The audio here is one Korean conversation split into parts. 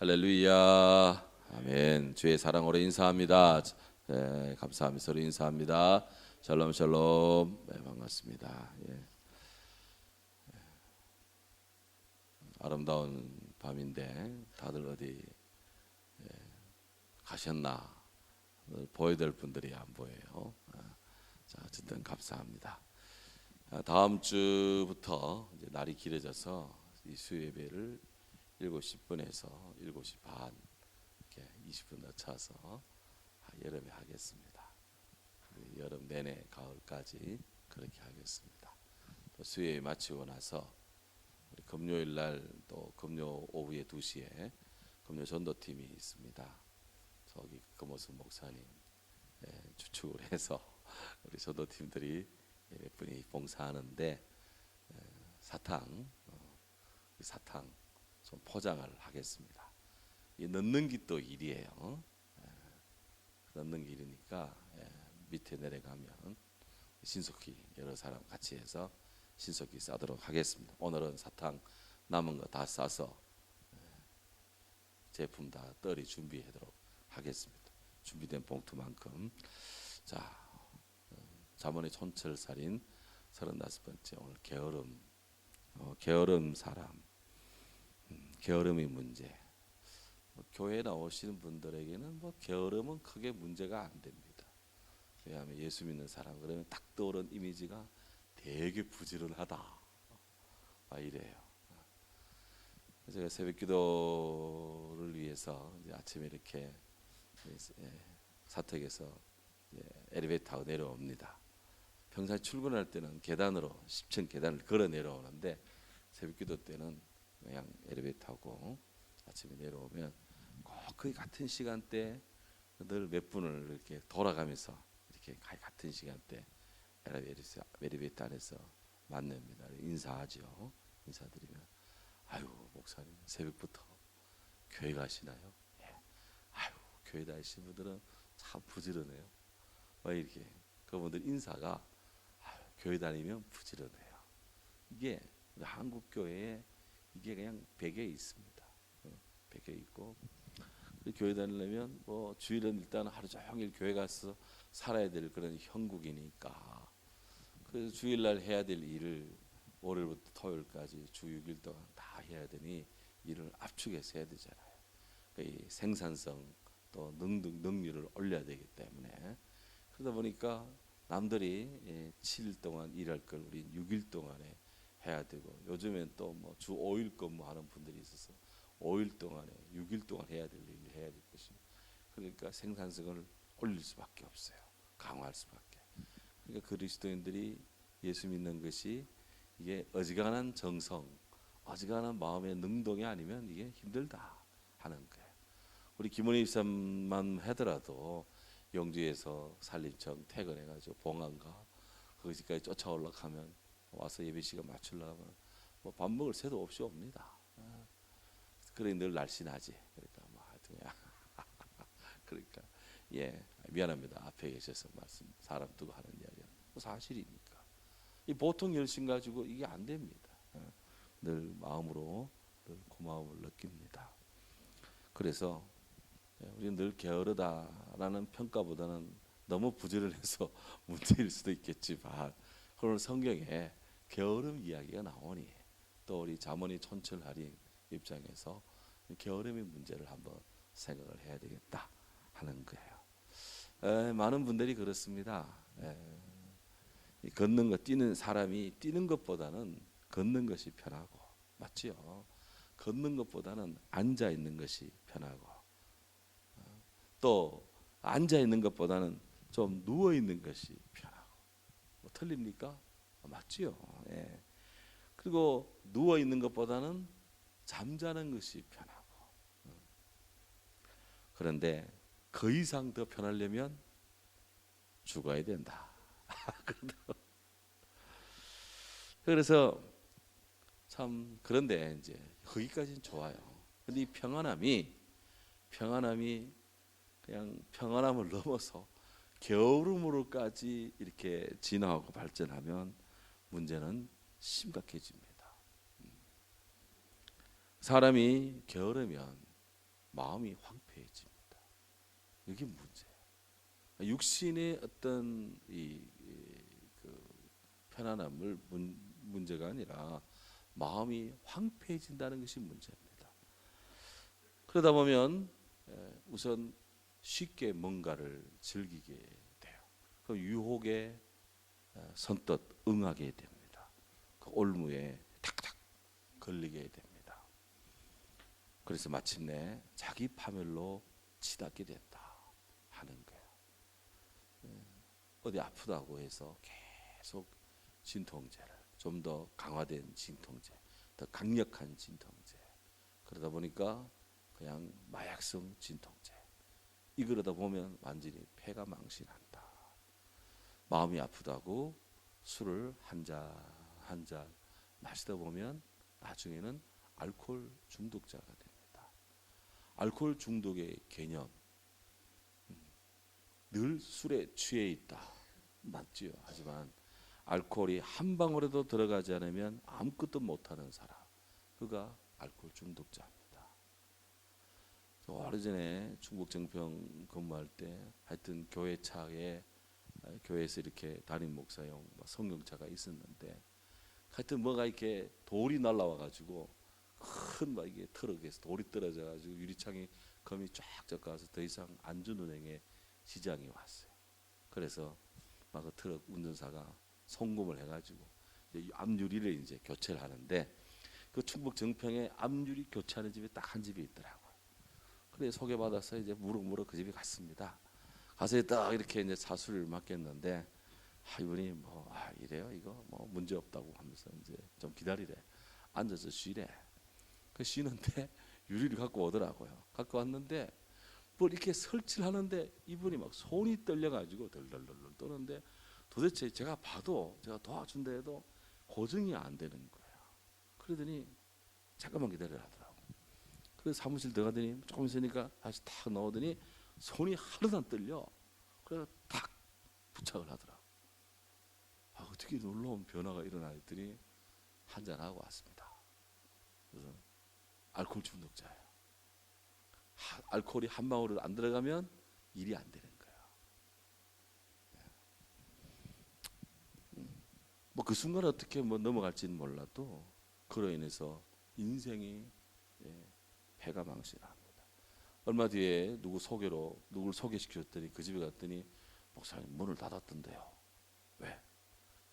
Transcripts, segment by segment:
할렐루야. 아멘. 주의 사랑으로 인사합니다. 네, 감사하며 서로 인사합니다. 샬롬 샬롬. 네, 반갑습니다. 예. 아름다운 밤인데 다들 어디 가셨나? 오늘 보여야 될 분들이 안 보여요. 자, 어쨌든 감사합니다. 다음 주부터 이제 날이 길어져서 이 수요 예배를 7시 10분에서 7시 반 이렇게 20분 늦춰서 여름에 하겠습니다. 여름 내내 가을까지 그렇게 하겠습니다. 또 수요 예배 마치고 나서 우리 금요일 날 또 금요 오후에 2시에 금요 전도팀이 있습니다. 저기 금호수 목사님 주축을 해서 우리 전도팀들이 몇 분이 봉사하는데 사탕 좀 포장을 하겠습니다. 이 넣는 게 또 일이에요. 넣는 게 일이니까 밑에 내려가면 신속히 여러 사람 같이 해서 신속히 싸도록 하겠습니다. 오늘은 사탕 남은 거 다 싸서 제품 다 떨이 준비하도록 하겠습니다. 준비된 봉투만큼. 자, 자문의 촌철살인 35번째 오늘 게으름 사람, 게으름의 문제. 교회 나오시는 분들에게는 게으름은 크게 문제가 안 됩니다. 왜냐하면 예수 믿는 사람 그러면 딱 떠오른 이미지가 되게 부지런하다. 이래요. 제가 새벽기도를 위해서 이제 아침에 이렇게 사택에서 엘리베이터 타고 내려옵니다. 평소에 출근할 때는 계단으로 10층 계단을 걸어 내려오는데 새벽기도 때는 그냥 엘리베이터 타고 아침에 내려오면 꼭 거의 같은 시간대 늘 몇 분을 이렇게 돌아가면서 이렇게 같은 시간대 엘리베이터 안에서 만납니다. 인사하죠. 인사드리면 아유 목사님 새벽부터 교회 가시나요? 예. 아유 교회 다니시는 분들은 참 부지런해요. 이렇게 그분들 인사가 교회 다니면 부지런해요. 이게 한국 교회에 이게 그냥 배경에 있습니다. 배경에 있고 교회 다니려면 주일은 일단 하루 종일 교회 가서 살아야 될 그런 형국이니까 그 주일날 해야 될 일을 월요일부터 토요일까지 주 6일 동안 다 해야 되니 일을 압축해서 해야 되잖아요. 이 생산성 또 능률을 올려야 되기 때문에 그러다 보니까 남들이 7일 동안 일할 걸 우리 6일 동안에 해야 되고 요즘엔 또 주 5일 근무하는 분들이 있어서 5일 동안에 6일 동안 해야 될 일을 해야 될 것입니다. 그러니까 생산성을 올릴 수밖에 없어요. 강화할 수밖에. 그러니까 그리스도인들이 예수 믿는 것이 이게 어지간한 정성, 어지간한 마음의 능동이 아니면 이게 힘들다 하는 거예요. 우리 김원희 집사만 하더라도 영주에서 산림청 퇴근해가지고 봉안가 거기까지 쫓아 올라가면 와서 예배 시간 맞추려면 밥 먹을 새도 없이 옵니다. 그래 늘 날씬하지. 그러니까 하여튼 그러니까 미안합니다. 앞에 계셔서 말씀 사람 두고 하는 이야기는 사실이니까. 이 보통 열심 가지고 이게 안 됩니다. 늘 마음으로 늘 고마움을 느낍니다. 그래서 우리는 늘 게으르다라는 평가보다는 너무 부지런해서 문제일 수도 있겠지만 오늘 성경에 게으름 이야기가 나오니 또 우리 자문이 촌철하린 입장에서 게으름의 문제를 한번 생각을 해야 되겠다 하는 거예요. 많은 분들이 그렇습니다. 걷는 것 뛰는 사람이 뛰는 것보다는 걷는 것이 편하고 맞지요. 걷는 것보다는 앉아 있는 것이 편하고 또 앉아 있는 것보다는 좀 누워 있는 것이 편하고 틀립니까? 맞지요. 그리고 누워 있는 것보다는 잠자는 것이 편하고 그런데 그 이상 더 편하려면 죽어야 된다. 그래서 참 그런데 이제 거기까지는 좋아요. 근데 이 평안함이 그냥 평안함을 넘어서 게으름으로까지 이렇게 진화하고 발전하면 문제는 심각해집니다. 사람이 게으르면 마음이 황폐해집니다. 이게 문제예요. 육신의 어떤 그 편안함을 문제가 아니라 마음이 황폐해진다는 것이 문제입니다. 그러다 보면 우선 쉽게 뭔가를 즐기게 돼요. 그 유혹에 선뜻 응하게 됩니다. 그 올무에 탁탁 걸리게 됩니다. 그래서 마침내 자기 파멸로 치닫게 된다 하는 거예요. 어디 아프다고 해서 계속 진통제를, 좀 더 강화된 진통제, 더 강력한 진통제, 그러다 보니까 그냥 마약성 진통제, 이거러다 보면 완전히 폐가 망신한다. 마음이 아프다고 술을 한 잔 한 잔 마시다 보면 나중에는 알코올 중독자가 됩니다. 알코올 중독의 개념, 늘 술에 취해 있다, 맞지요. 하지만 알코올이 한 방울에도 들어가지 않으면 아무것도 못하는 사람, 그가 알코올 중독자입니다. 오래전에 충북정평 근무할 때 하여튼 교회 차에, 교회에서 이렇게 담임 목사용 성경차가 있었는데, 하여튼 뭐가 이렇게 돌이 날라와 가지고 큰 막 이게 트럭에서 돌이 떨어져 가지고 유리창에 검이 쫙 져가서 더 이상 안전 운행에 지장이 왔어요. 그래서 막 그 트럭 운전사가 송금을 해가지고 이제 앞유리를 이제 교체를 하는데, 그 충북 정평에 앞유리 교체하는 집이 딱 한 집이 있더라고요. 그래 소개받아서 이제 무럭무럭 그 집에 갔습니다. 가서 딱 이렇게 이제 차수를 맡겼는데, 이분이 뭐 이래요, 이거 뭐 문제 없다고 하면서 이제 좀 기다리래, 앉아서 쉬래. 그 쉬는데 유리를 갖고 오더라고요. 갖고 왔는데 뭐 이렇게 설치를 하는데 이분이 막 손이 떨려가지고 덜덜덜 떠는데, 도대체 제가 봐도, 제가 도와준다 해도 고정이 안 되는 거예요. 그러더니 잠깐만 기다려라 하더라고. 그래서 사무실 들어가더니 조금 있으니까 다시 탁 넣으더니 손이 하나도 안 떨려. 그래서 탁 부착을 하더라고. 어떻게 놀라운 변화가 일어나 했더니 한잔하고 왔습니다. 그래서 알코올 중독자예요. 알코올이 한 방울을 안 들어가면 일이 안 되는 거예요. 뭐 그 순간 어떻게 뭐 넘어갈지는 몰라도 그로 인해서 인생이 폐가 망신합니다. 얼마 뒤에 누구를 소개시켰더니 그 집에 갔더니 목사님 문을 닫았던데요. 왜?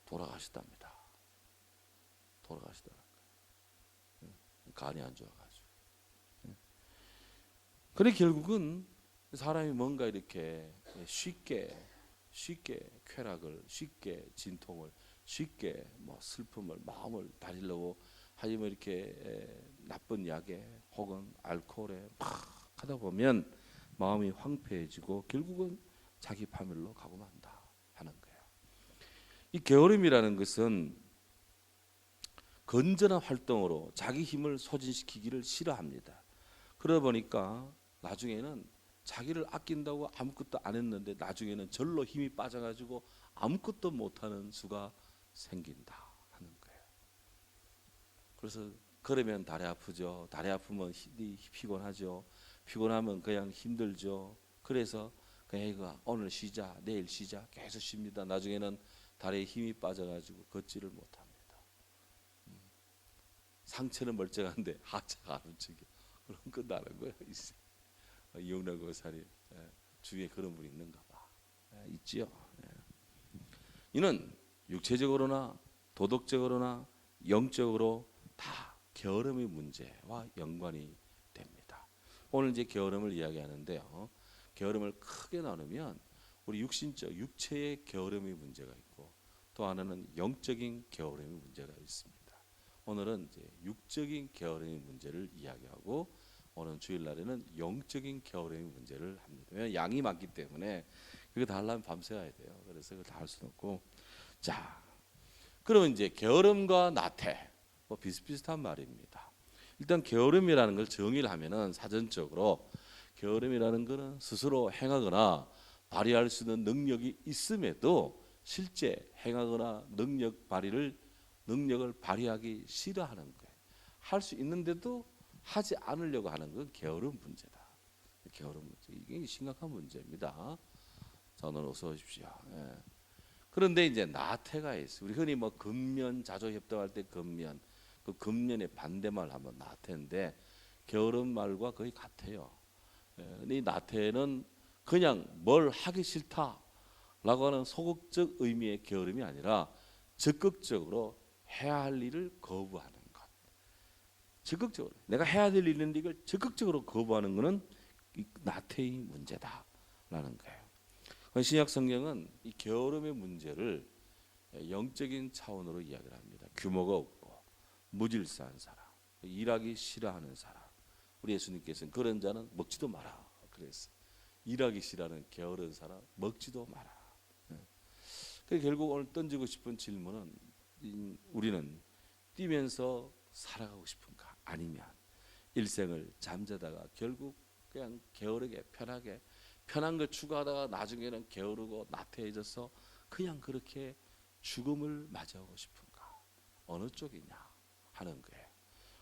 돌아가셨답니다. 돌아가시더라고요. 간이 안 좋아가지고. 그래 결국은 사람이 뭔가 이렇게 쉽게 쾌락을, 쉽게 진통을, 쉽게 뭐 슬픔을, 마음을 다리려고 하지만 이렇게 나쁜 약에 혹은 알코올에 막 하다 보면 마음이 황폐해지고 결국은 자기 파멸로 가고 만다 하는 거예요. 이 게으름이라는 것은 건전한 활동으로 자기 힘을 소진시키기를 싫어합니다. 그러다 보니까 나중에는 자기를 아낀다고 아무것도 안 했는데 나중에는 절로 힘이 빠져가지고 아무것도 못하는 수가 생긴다 하는 거예요. 그래서 그러면 다리 아프죠. 다리 아프면 피곤하죠. 피곤하면 그냥 힘들죠. 그래서 그냥 이거 오늘 쉬자, 내일 쉬자 계속 쉽니다. 나중에는 다리에 힘이 빠져가지고 걷지를 못합니다. 상체는 멀쩡한데 하체가 안 움직여. 그럼 끝나는 거예요. 이용락 의사님 주위에 그런 분이 있는가 봐. 있지요. 이는 육체적으로나 도덕적으로나 영적으로 다 게으름의 문제와 연관이 됩니다. 오늘 이제 게으름을 이야기하는데요. 게으름을 크게 나누면 우리 육체의 게으름의 문제가 있고 또 하나는 영적인 게으름의 문제가 있습니다. 오늘은 이제 육적인 게으름의 문제를 이야기하고 오늘 주일날에는 영적인 게으름의 문제를 합니다. 왜냐하면 양이 많기 때문에 그거 다 하려면 밤새야 돼요. 그래서 그걸 다 할 수는 없고, 자, 그러면 이제 게으름과 나태 뭐 비슷비슷한 말입니다. 일단 게으름이라는 걸 정의를 하면은 사전적으로 게으름이라는 것은 스스로 행하거나 발휘할 수 있는 능력이 있음에도 실제 행하거나 능력을 발휘하기 싫어하는 거예요. 할 수 있는데도 하지 않으려고 하는 건 게으름 문제다. 게으름 문제 이게 심각한 문제입니다. 자, 오늘 어서 오십시오. 예. 그런데 이제 나태가 있어. 우리 흔히 뭐 근면 자조 협동할 때 근면, 그 근면의 반대말 하면 나태인데 게으름 말과 거의 같아요. 예. 이 나태는 그냥 뭘 하기 싫다라고 하는 소극적 의미의 게으름이 아니라 적극적으로 해야 할 일을 거부하는 것. 적극적으로 내가 해야 될 일인데 이걸 적극적으로 거부하는 것은 이 나태의 문제다라는 거예요. 신약 성경은 이 게으름의 문제를 영적인 차원으로 이야기를 합니다. 규모가 없고 무질서한 사람, 일하기 싫어하는 사람. 우리 예수님께서는 그런 자는 먹지도 마라 그랬어요. 일하기 싫어하는 게으른 사람 먹지도 마라. 그래서 결국 오늘 던지고 싶은 질문은 우리는 뛰면서 살아가고 싶은가? 아니면 일생을 잠자다가 결국 그냥 게으르게 편하게 편한 걸 추구하다가 나중에는 게으르고 나태해져서 그냥 그렇게 죽음을 맞이하고 싶은가? 어느 쪽이냐 하는 거예요.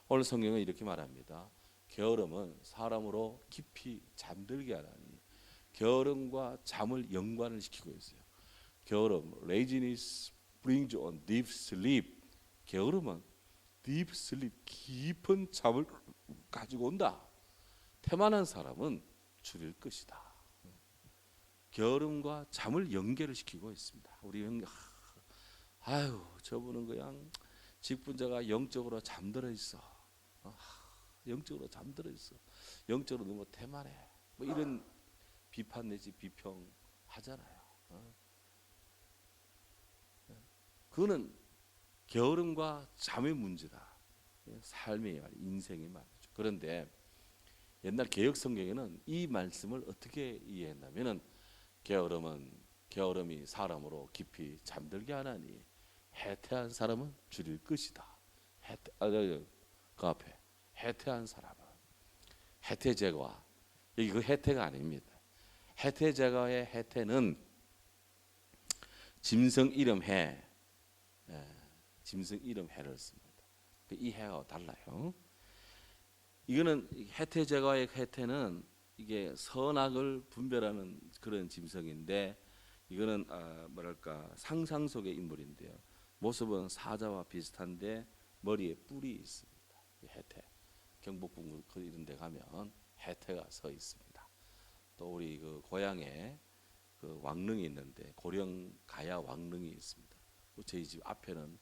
오늘 성경은 이렇게 말합니다. 게으름은 사람으로 깊이 잠들게 하다니 게으름과 잠을 연관을 시키고 있어요. 게으름, laziness brings on deep sleep. 게으름은 deep sleep, 깊은 잠을 가지고 온다. 태만한 사람은 줄일 것이다. 게으름과 잠을 연계를 시키고 있습니다. 우리 아유 저분은 그냥 직분자가 영적으로 잠들어 있어. 영적으로 잠들어 있어. 영적으로 너무 태만해. 뭐 이런 비판 내지 비평 하잖아요. 그거는 게으름과 잠의 문제다. 삶의 말, 인생의 말이죠. 그런데 옛날 개역 성경에는 이 말씀을 어떻게 이해했냐면은 게으름이 사람으로 깊이 잠들게 하나니 해태한 사람은 줄일 것이다. 그 앞에 해태한 사람은 해태 제거와 여기 그 해태가 아닙니다. 해태 제거의 해태는 짐승 이름 해, 짐승 이름 해를 씁니다. 이 해와 달라요. 이거는 해태 제거의 해태는 이게 선악을 분별하는 그런 짐승인데 이거는 뭐랄까 상상 속의 인물인데요. 모습은 사자와 비슷한데 머리에 뿔이 있습니다. 해태 경복궁 이런 데 가면 해태가 서 있습니다. 또 우리 그 고향에 그 왕릉이 있는데 고령 가야 왕릉이 있습니다. 저희 집 앞에는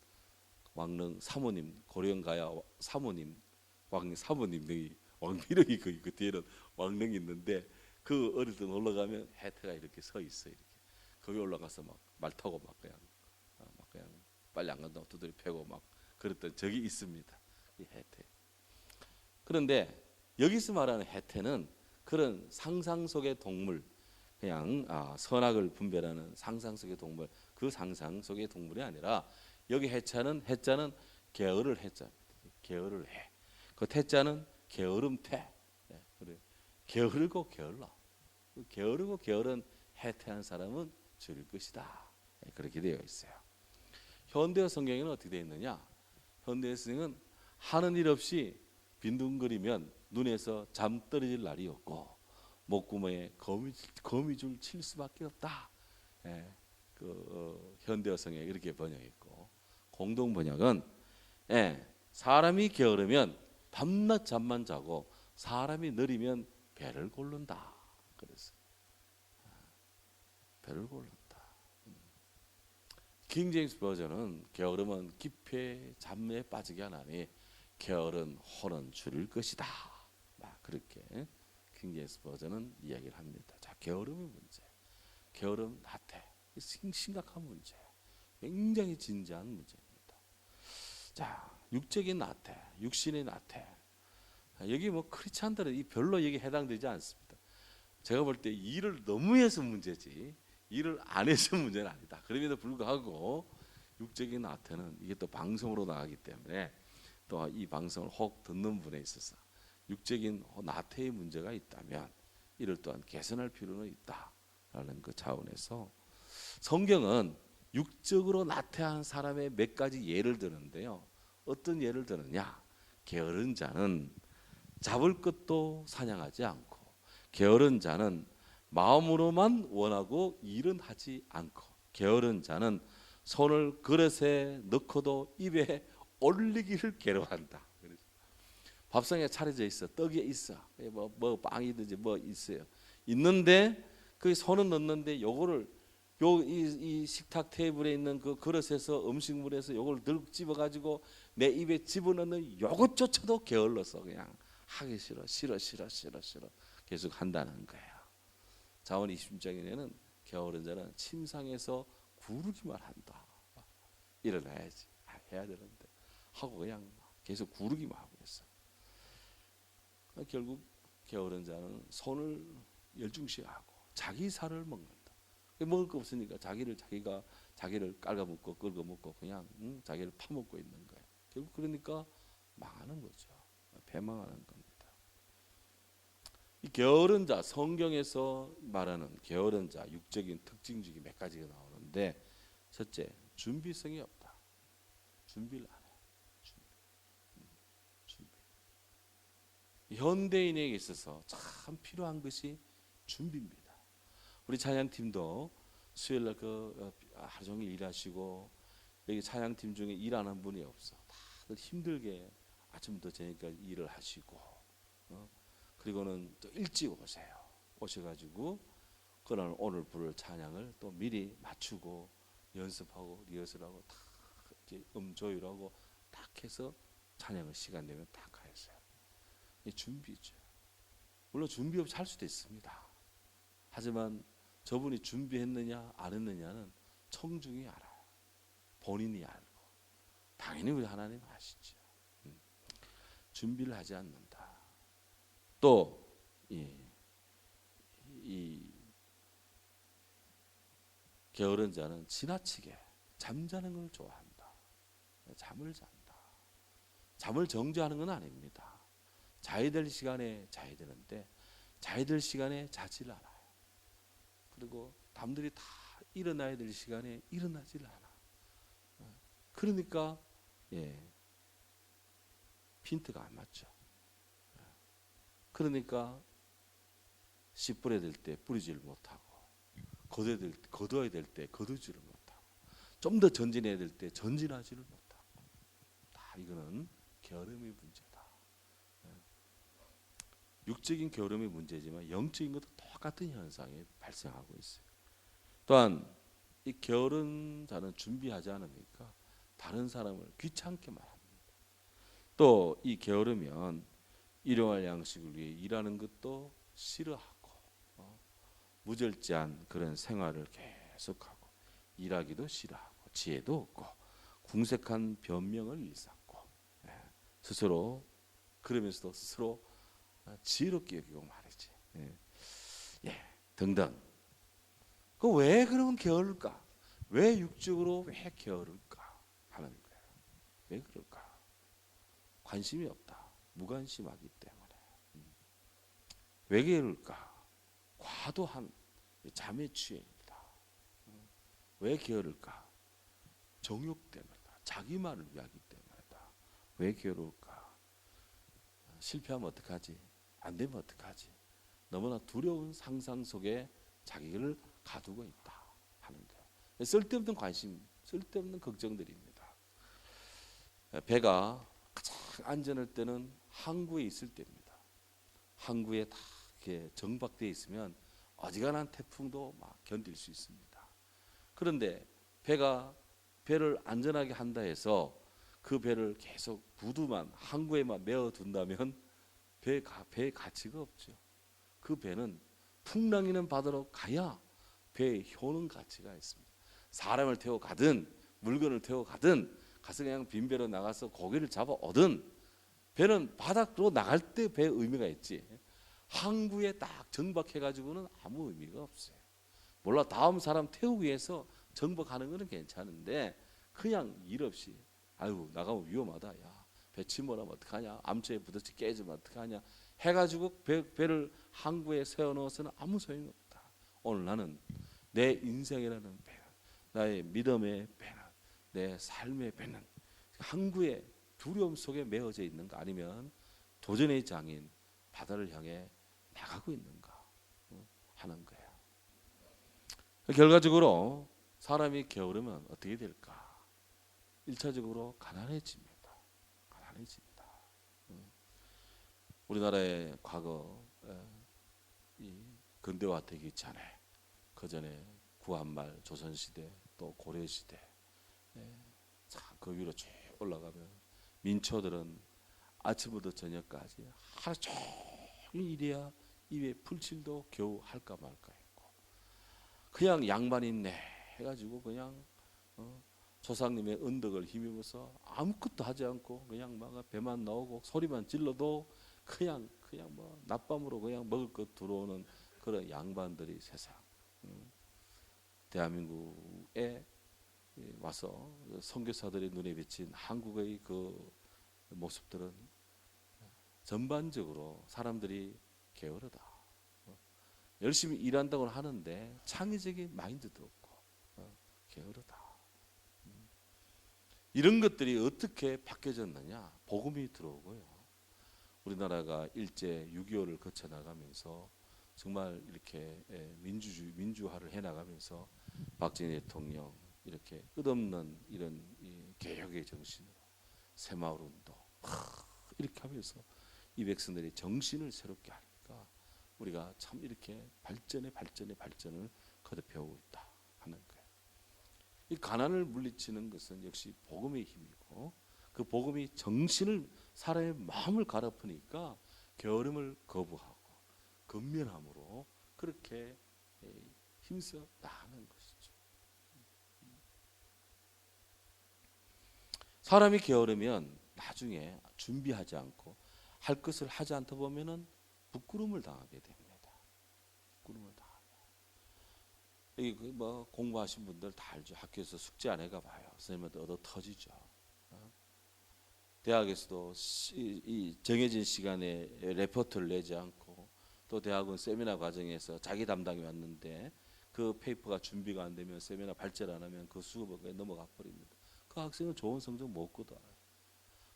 왕릉 사모님 고령 가야 사모님 왕 사모님 등이 왕비령이 그 뒤에는 왕릉이 있는데 그 어릴 때 올라가면 해태가 이렇게 서 있어. 이렇게 거기 올라가서 막 말 타고 막 그냥 빨리 안 간다고 두드려 패고 막 그랬던 적이 있습니다. 이 해태. 그런데 여기서 말하는 해태는 그런 상상 속의 동물, 그냥 선악을 분별하는 상상 속의 동물, 그 상상 속의 동물이 아니라 여기 해자는 게으를 해자입니다. 게으를 해. 그 태자는 게으름태. 그래. 게으르고 게을러. 게으르고 게으른 해태한 사람은 줄일 것이다. 그렇게 되어 있어요. 현대어 성경에는 어떻게 되어 있느냐? 현대어 성경은 하는 일 없이 빈둥거리면 눈에서 잠 떨어질 날이 없고 목구멍에 거미줄 칠 수밖에 없다. 현대어 성경에 그렇게 번역했고 공동 번역은 사람이 게으르면 밤낮 잠만 자고 사람이 느리면 배를 고른다. 그래서 배를 고른다. 킹 제임스 버전은 게으름은 깊이 잠에 빠지게 하나니 게으른 혼은 줄일 것이다. 그렇게 킹 제임스 버전은 이야기를 합니다. 자, 게으름의 문제, 게으름 나태, 심각한 문제, 굉장히 진지한 문제입니다. 자, 육적인 나태, 육신의 나태. 여기 뭐 크리스찬들은 이 별로 여기 해당되지 않습니다. 제가 볼 때 일을 너무 해서 문제지 일을 안 해서 문제는 아니다. 그럼에도 불구하고 육적인 나태는 이게 또 방송으로 나가기 때문에 또 이 방송을 혹 듣는 분에 있어서 육적인 나태의 문제가 있다면 이를 또한 개선할 필요는 있다라는 그 차원에서 성경은 육적으로 나태한 사람의 몇 가지 예를 드는데요. 어떤 예를 드느냐? 게으른 자는 잡을 것도 사냥하지 않고 게으른 자는 마음으로만 원하고 일은 하지 않고, 게으른 자는 손을 그릇에 넣고도 입에 올리기를 괴로워한다. 밥상에 차려져 있어, 떡에 있어, 뭐 빵이든지 뭐 있어요. 있는데 그 손은 넣는데 요거를 이 식탁 테이블에 있는 그 그릇에서 음식물에서 요걸 들고 집어가지고 내 입에 집어넣는 요것조차도 게을러서 그냥 하기 싫어 계속 한다는 거예요. 자언 20장에는 게으른 자는 침상에서 구르기만 한다. 일어나야지, 해야 되는데 하고 그냥 계속 구르기만 하고 있어. 결국 게으른 자는 손을 열중시하고 자기 살을 먹는다. 먹을 거 없으니까 자기를 깔아먹고 긁어먹고 그냥 자기를 파먹고 있는 거예요. 결국 그러니까 망하는 거죠. 배망하는 겁니다. 이 게으른 자, 성경에서 말하는 게으른 자 육적인 특징 중에 몇 가지가 나오는데, 첫째, 준비성이 없다. 준비를 안 해요. 준비. 현대인에게 있어서 참 필요한 것이 준비입니다. 우리 찬양팀도 수요일날 하루 종일 일하시고, 여기 찬양팀 중에 일하는 분이 없어. 다들 힘들게 아침부터 저녁까지 일을 하시고, 그리고는 또 일찍 오셔가지고 그날 오늘 부를 찬양을 또 미리 맞추고 연습하고 리허설하고 다 조율하고 딱 해서 찬양을 시간 되면 딱 가야죠. 이 준비죠. 물론 준비 없이 할 수도 있습니다. 하지만 저분이 준비했느냐 안 했느냐는 청중이 알아요. 본인이 알고. 당연히 우리 하나님 아시죠. 준비를 하지 않는다. 또 이 게으른 자는 지나치게 잠자는 걸 좋아한다. 잠을 잔다. 잠을 정죄하는 건 아닙니다. 자야 될 시간에 자야 되는데 자야 될 시간에 자질 않아요. 그리고 남들이 다 일어나야 될 시간에 일어나질 않아. 그러니까 핀트가 안 맞죠. 그러니까 씨 뿌려야 될 때 뿌리지를 못하고, 거둬야 될 때 거두지를 못하고, 좀 더 전진해야 될 때 전진하지를 못하고, 다 이거는 게으름의 문제다. 육적인 게으름의 문제지만 영적인 것도 똑같은 현상이 발생하고 있어요. 또한 이 게으른 자는 준비하지 않으니까 다른 사람을 귀찮게만 합니다. 또 이 게으르면 일용할 양식을 위해 일하는 것도 싫어하고, 무절제한 그런 생활을 계속하고, 일하기도 싫어하고, 지혜도 없고, 궁색한 변명을 일삼고, 스스로 그러면서도 스스로 지혜롭게 여기고 말이지. 등등. 그 왜 그런 게으를까? 왜 육적으로 왜 게으를까 하는 거예요. 왜 그럴까? 관심이 없다. 무관심하기 때문에. 왜 게으를까? 과도한 잠에 취해입니다. 왜 게으를까? 정욕 때문이다. 자기 말을 위하기 때문이다. 왜 게으를까? 실패하면 어떡하지? 안 되면 어떡하지? 너무나 두려운 상상 속에 자기를 가두고 있다 하는 거예요. 쓸데없는 관심, 쓸데없는 걱정들입니다. 배가 가장 안전할 때는 항구에 있을 때입니다. 항구에 다 이렇게 정박되어 있으면 어지간한 태풍도 막 견딜 수 있습니다. 그런데 배를 안전하게 한다 해서 그 배를 계속 부두만 항구에만 메어 둔다면 배의 가치가 없죠. 그 배는 풍랑이는 바다로 가야 배의 효능 가치가 있습니다. 사람을 태워 가든 물건을 태워 가든 가서 그냥 빈배로 나가서 고기를 잡아 오든 배는 바닥으로 나갈 때 배의 의미가 있지, 항구에 딱 정박해가지고는 아무 의미가 없어요. 몰라 다음 사람 태우기 위해서 정박하는 거는 괜찮은데 그냥 일 없이 아유 나가면 위험하다, 야 배 침몰하면 어떡하냐, 암초에 부딪혀 깨지면 어떡하냐 해가지고 배를 항구에 세워놓아서는 아무 소용이 없다. 오늘 나는 내 인생이라는 배는, 나의 믿음의 배는, 내 삶의 배는 항구의 두려움 속에 메어져 있는가, 아니면 도전의 장인 바다를 향해 나가고 있는가. 하는 거예요. 결과적으로 사람이 게으르면 어떻게 될까? 1차적으로 가난해집니다. 가난해집니다. 우리나라의 과거 이 근대화되기 전에 그 전에 구한말 조선시대 또 고려시대 그 위로 쭉 올라가면 민초들은 아침부터 저녁까지 하루 종일 일해야 입에 풀칠도 겨우 할까 말까 했고 그냥 양반 있네 해가지고 그냥 조상님의 은덕을 힘입어서 아무것도 하지 않고 그냥 막 배만 나오고 소리만 질러도 그냥 뭐 낮밤으로 그냥 먹을 것 들어오는 그런 양반들이 세상 대한민국에 와서 선교사들의 눈에 비친 한국의 그 모습들은 전반적으로 사람들이 게으르다. 열심히 일한다고 하는데 창의적인 마인드도 없고 게으르다. 이런 것들이 어떻게 바뀌어졌느냐? 복음이 들어오고요. 우리나라가 일제 6.25를 거쳐나가면서 정말 이렇게 민주화를 해나가면서 박정희 대통령 이렇게 끝없는 이런 개혁의 정신으로 새마을운동 이렇게 하면서 이 백성들이 정신을 새롭게 하니까 우리가 참 이렇게 발전을 거듭해오고 있다 하는 거예요. 이 가난을 물리치는 것은 역시 복음의 힘이고 그 복음이 정신을 사람의 마음을 갈아엎으니까 게으름을 거부하고 근면함으로 그렇게 힘써 나가는 것이죠. 사람이 게으르면 나중에 준비하지 않고 할 것을 하지 않다 보면은 부끄러움을 당하게 됩니다. 부끄러움을 당하게. 뭐 공부하신 분들 다 알죠. 학교에서 숙제 안 해가 봐요. 선생님한테 얻어 터지죠. 대학에서도 이 정해진 시간에 레포트를 내지 않고 또 대학은 세미나 과정에서 자기 담당이 왔는데 그 페이퍼가 준비가 안 되면 세미나 발제를 안 하면 그 수업에 넘어가 버립니다. 그 학생은 좋은 성적 못 거둬요.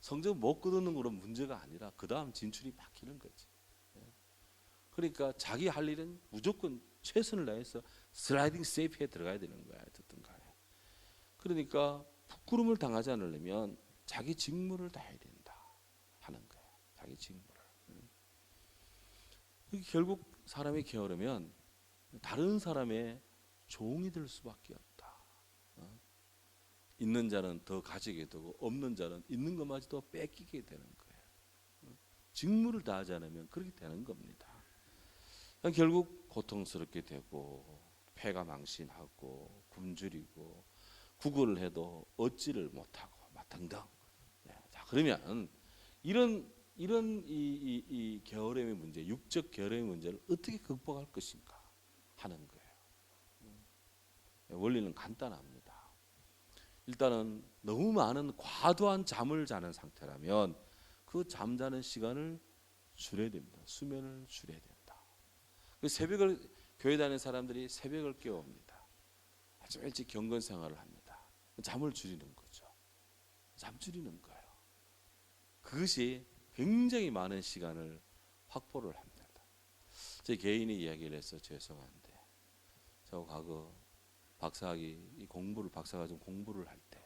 성적 못 거두는 건 문제가 아니라 그 다음 진출이 막히는 거지. 그러니까 자기 할 일은 무조건 최선을 다해서 슬라이딩 세이프에 들어가야 되는 거야. 어쨌든 간에. 그러니까 부끄러움을 당하지 않으려면 자기 직무를 다해야 된다 하는 거예요. 자기 직무를. 결국 사람이 게으르면 다른 사람의 종이 될 수밖에 없다. 있는 자는 더 가지게 되고 없는 자는 있는 것마저도 뺏기게 되는 거예요. 직무를 다하지 않으면 그렇게 되는 겁니다. 결국 고통스럽게 되고 폐가 망신하고 굶주리고 구걸을 해도 얻지를 못하고 막 등등. 자 그러면 이런 이 게으름의 문제, 육적 게으름의 문제를 어떻게 극복할 것인가 하는 거예요. 원리는 간단합니다. 일단은 너무 많은 과도한 잠을 자는 상태라면 그 잠자는 시간을 줄여야 됩니다. 수면을 줄여야 된다. 새벽을 교회 다니는 사람들이 새벽을 깨웁니다. 아침 일찍 경건 생활을 합니다. 잠을 줄이는 거죠. 잠 줄이는 거예요. 그것이 굉장히 많은 시간을 확보를 합니다. 제 개인의 이야기를 해서 죄송한데, 저 과거 박사학위 박사과정 공부를 할 때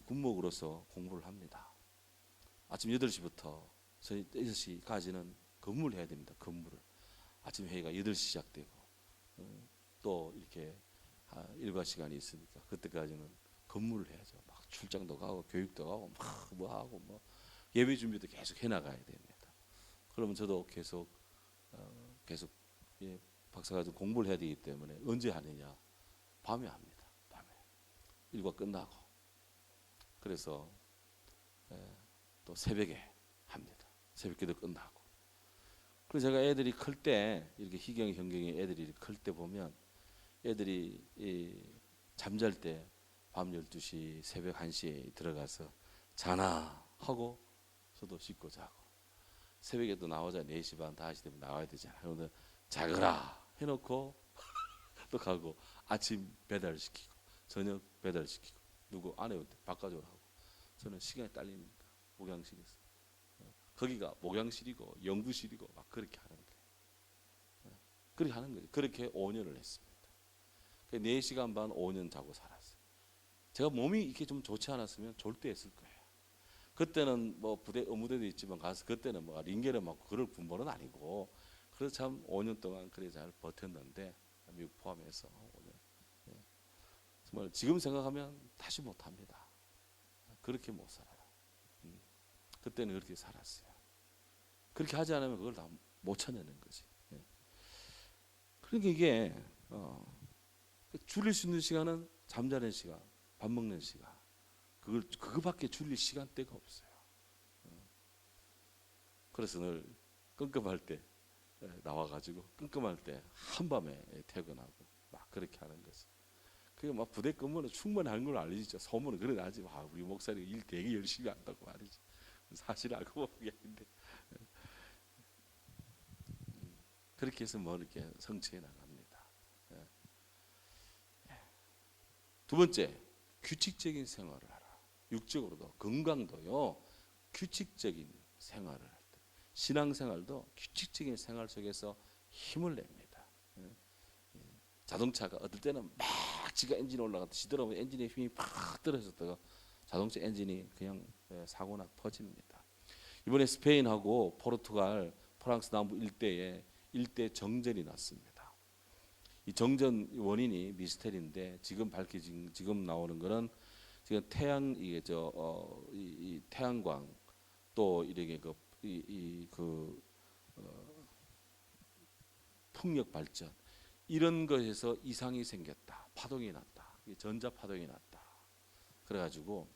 군목으로서 공부를 합니다. 아침 8시부터 6시까지는 근무를 해야 됩니다. 근무를. 아침 회의가 8시 시작되고 또 이렇게 일과 시간이 있으니까 그때까지는 근무를 해야죠. 막 출장도 가고 교육도 가고 막 뭐 하고 뭐 예배 준비도 계속 해나가야 됩니다. 그러면 저도 계속 박사과정 공부를 해야 되기 때문에 언제 하느냐? 밤에 합니다. 밤에 일과 끝나고 그래서 또 새벽에 합니다. 새벽기도 끝나고. 그래서 제가 애들이 클 때 이렇게 희경 현경의 애들이 클 때 보면 애들이 잠잘 때 밤 12시 새벽 1시에 들어가서 자나 하고 저도 씻고 자고 새벽에 또 나오자 4시 반 5시 되면 나와야 되잖아요. 그런데 자거라 해놓고 또 가고 아침 배달시키고 저녁 배달시키고 누구 아내한테 바꿔줘라 하고 저는 시간이 딸립니다. 목양실에서. 거기가 목양실이고 연구실이고 막 그렇게 하는 거예요. 그렇게 하는 거죠. 그렇게 5년을 했습니다. 4시간 반 5년 자고 살았어요. 제가 몸이 이렇게 좀 좋지 않았으면 졸도했을 거예요. 그때는 뭐 부대 의무대도 있지만 가서 그때는 뭐 링겔을 맞고 그럴 군번은 아니고 그래서 참 5년 동안 그래 잘 버텼는데 미국 포함해서 5년. 예. 정말 지금 생각하면 다시 못합니다. 그렇게 못 살아요. 그때는 그렇게 살았어요. 그렇게 하지 않으면 그걸 다 못 찾아내는 거지. 예. 그러니까 이게 줄일 수 있는 시간은 잠자는 시간, 밥 먹는 시간. 그거밖에 줄일 시간대가 없어요. 그래서 늘 끔끔할 때 나와가지고 끔끔할 때 한밤에 퇴근하고 막 그렇게 하는 거지. 그게 막 부대 근무는 충분히 하는 걸 알리죠. 소문은 그래 나지. 우리 목사님 일 되게 열심히 한다고 말이지. 사실 알고 보면 그게 아닌데. 그렇게 해서 뭐 이렇게 성취해 나갑니다. 두 번째, 규칙적인 생활을 하라. 육적으로도 건강도요. 규칙적인 생활을 할 때, 신앙생활도 규칙적인 생활 속에서 힘을 냅니다. 자동차가 어떨 때는 막 지가 엔진 올라갔다 시들어오면 엔진에 힘이 팍 떨어졌다가 자동차 엔진이 그냥 사고나 터집니다. 이번에 스페인하고 포르투갈, 프랑스 남부 일대에 일대 정전이 났습니다. 이 정전 원인이 미스테리인데 지금 나오는 거는 지금 이 태양광 또 이렇게 풍력 발전 이런 것에서 이상이 생겼다. 파동이 났다. 전자 파동이 났다. 그래가지고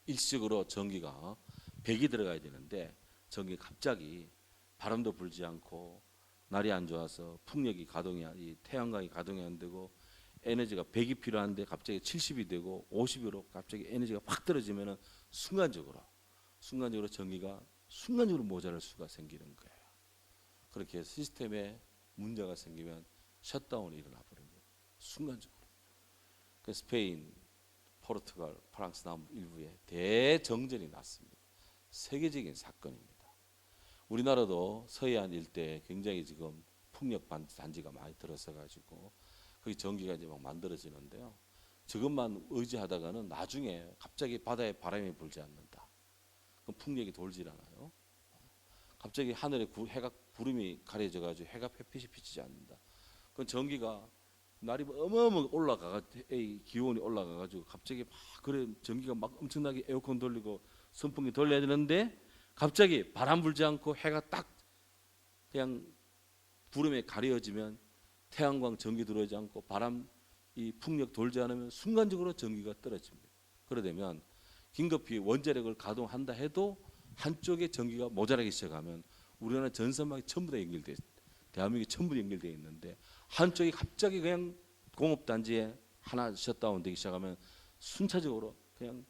일시적으로 전기가 100이 들어가야 되는데 전기 갑자기 바람도 불지 않고 날이 안 좋아서 이 태양광이 가동이 안 되고 에너지가 100이 필요한데 갑자기 70이 되고 50으로 갑자기 에너지가 확 떨어지면은 순간적으로 전기가 순간적으로 모자랄 수가 생기는 거예요. 그렇게 해서 시스템에 문제가 생기면 셧다운이 일어나 버립니다. 순간적으로. 그 스페인, 포르투갈, 프랑스 남부 일부에 대정전이 났습니다. 세계적인 사건입니다. 우리나라도 서해안 일대에 굉장히 지금 풍력 단지가 많이 들어서 가지고 거기 전기가 이제 막 만들어지는데요. 저것만 의지하다가는 나중에 갑자기 바다에 바람이 불지 않는다. 그럼 풍력이 돌질 않아요. 갑자기 하늘에 해가 구름이 가려져 가지고 해가 햇빛이 비치지 않는다. 그럼 전기가 날이 어마어마하게 올라가 기온이 올라가 가지고 갑자기 막 그래 전기가 막 엄청나게 에어컨 돌리고 선풍기 돌려야 되는데 갑자기 바람 불지 않고 해가 딱 그냥 구름에 가려지면 태양광 전기 들어오지 않고 바람 이 풍력 돌지 않으면 순간적으로 전기가 떨어집니다. 그러되면 긴급히 원자력을 가동한다 해도 한쪽에 전기가 모자라기 시작하면 우리나라 전선망이 전부 다 연결돼 대한민국이 전부 연결되어 있는데 한쪽이 갑자기 그냥 공업단지에 하나 셧다운 되기 시작하면 순차적으로 그냥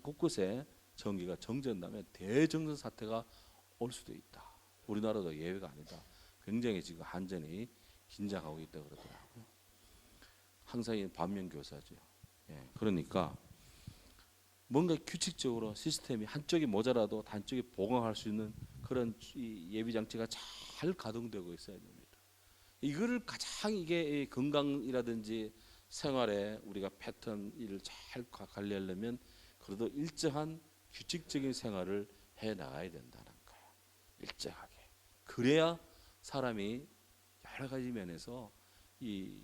곳곳에 전기가 정전되면 대정전 사태가 올 수도 있다. 우리나라도 예외가 아니다. 굉장히 지금 한전이 긴장하고 있다고 그러더라고요. 항상 이 반면교사죠. 예, 그러니까 뭔가 규칙적으로 시스템이 한쪽이 모자라도 한쪽이 보강할 수 있는 그런 예비 장치가 잘 가동되고 있어야 됩니다. 이거를 가장 이게 건강이라든지 생활에 우리가 패턴 일을 잘 관리하려면 그래도 일정한 규칙적인 생활을 해 나가야 된다는 거예요. 일정하게. 그래야 사람이 여러 가지 면에서 이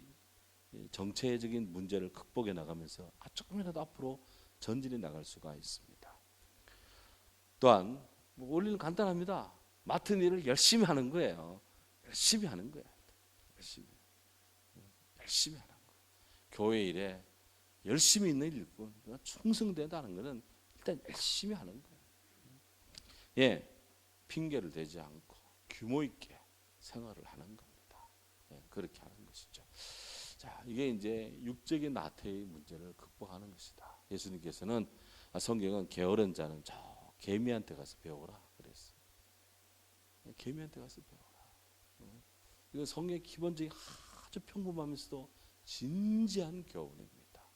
정체적인 문제를 극복해 나가면서 조금이라도 앞으로 전진해 나갈 수가 있습니다. 또한 원리는 간단합니다. 맡은 일을 열심히 하는 거예요. 열심히 하는 거예요. 열심히 하는 거예요. 교회 일에 열심히 있는 일꾼, 충성된다는 것은 일단 열심히 하는 거예요. 예, 핑계를 대지 않고 규모 있게 생활을 하는 겁니다. 예, 그렇게 하는 것이죠. 자, 이게 이제 육적인 나태의 문제를 극복하는 것이다. 예수님께서는 성경은 게으른 자는 저 개미한테 가서 배우라 그랬어요. 개미한테 가서 배우라. 이건 성경의 기본적인 아주 평범하면서도 진지한 교훈입니다.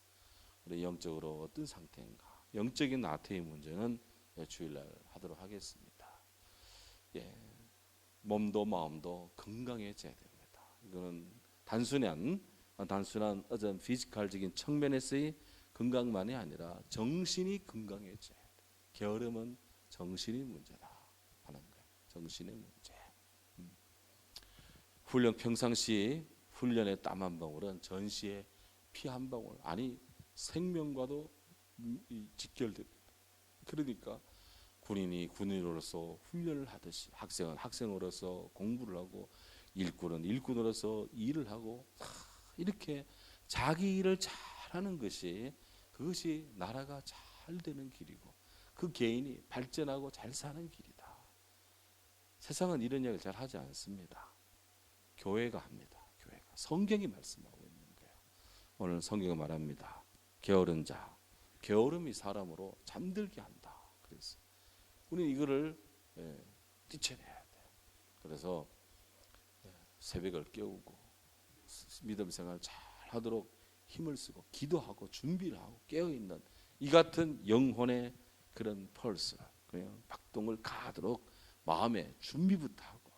우리 영적으로 어떤 상태인가? 영적인 나태의 문제는 주일날 하도록 하겠습니다. 예, 몸도 마음도 건강해져야 됩니다. 이거는 단순한 어떤 피지컬적인 측면에서의 건강만이 아니라 정신이 건강해져야 돼. 게으름은 정신이 문제다 하는 거예요. 정신의 문제. 훈련 평상시 훈련의 땀 한 방울은 전시의 피 한 방울, 아니 생명과도 직결됩니다. 그러니까 군인이 군인으로서 훈련을 하듯이 학생은 학생으로서 공부를 하고 일꾼은 일꾼으로서 일을 하고 이렇게 자기 일을 잘하는 것이 그것이 나라가 잘 되는 길이고 그 개인이 발전하고 잘 사는 길이다. 세상은 이런 이야기를 잘 하지 않습니다. 교회가 합니다. 교회가 성경이 말씀하고 있는 거예요. 오늘 성경은 말합니다. 게으른 자, 게으름이 사람으로 잠들게 한다. 그래서 우리는 이거를 뛰쳐내야 돼. 그래서 새벽을 깨우고 믿음 생활 잘 하도록 힘을 쓰고 기도하고 준비를 하고 깨어있는 이 같은 영혼의 그런 펄스를 그냥 박동을 가도록 마음의 준비부터 하고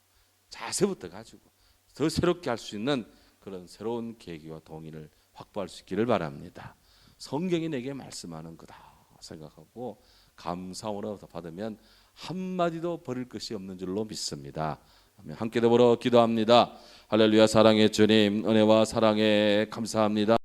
자세부터 가지고 더 새롭게 할 수 있는 그런 새로운 계기와 동의를 확보할 수 있기를 바랍니다. 성경이 내게 말씀하는 거다 생각하고 감사함으로 받으면 한마디도 버릴 것이 없는 줄로 믿습니다. 함께 더불어 기도합니다. 할렐루야. 사랑의 주님, 은혜와 사랑에 감사합니다.